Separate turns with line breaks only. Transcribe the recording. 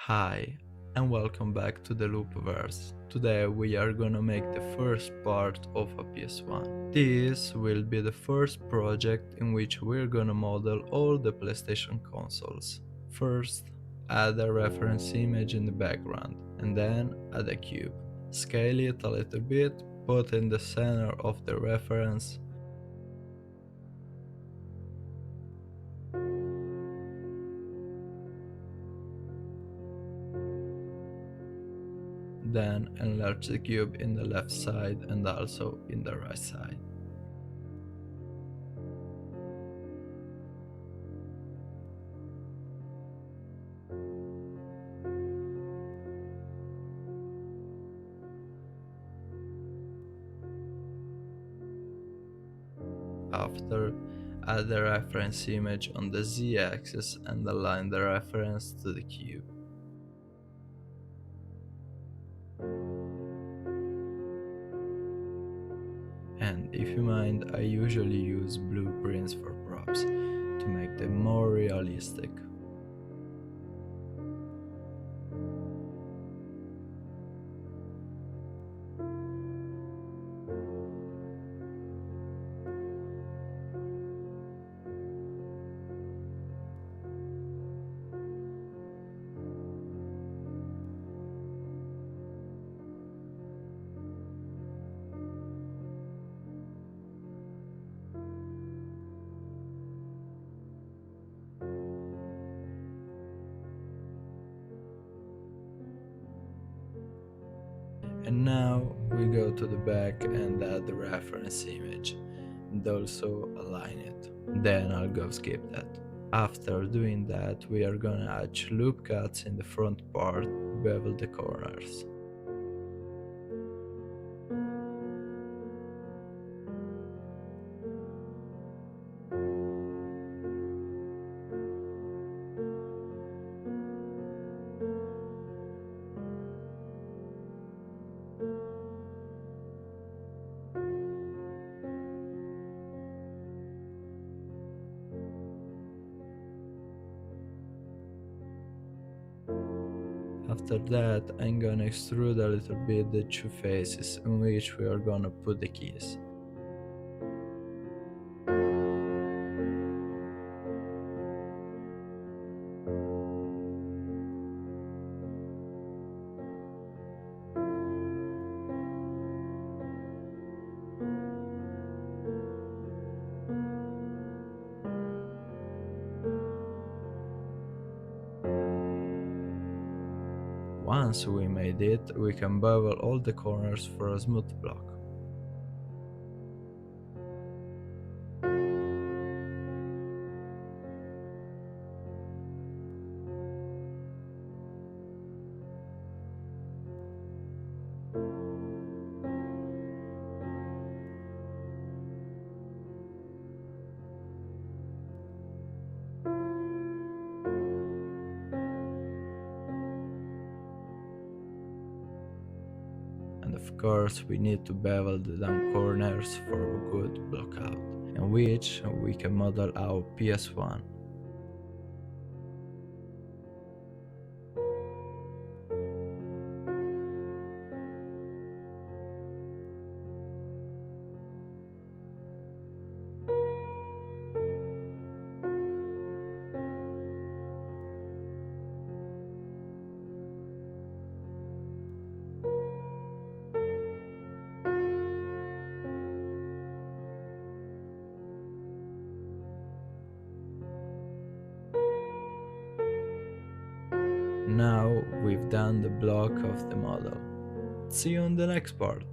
Hi, and welcome back to the Lupoverse. Today we are gonna make the first part of a PS1. This will be the first project in which we're gonna model all the PlayStation consoles. First, add a reference image in the background, and then add a cube. Scale it a little bit, put in the center of the reference, then enlarge the cube in the left side and also in the right side. After, add the reference image on the z-axis and align the reference to the cube. And if you mind, I usually use blueprints for props to make them more realistic. And now we go to the back and add the reference image and also align it. Then I'll go skip that. After doing that, we are gonna add loop cuts in the front part, bevel the corners. After that, I'm gonna extrude a little bit the two faces in which we are gonna put the keys. Once we made it, we can bevel all the corners for a smooth block. And of course, we need to bevel the down corners for a good blockout, in which we can model our PS1. Now we've done the block of the model. See you on the next part.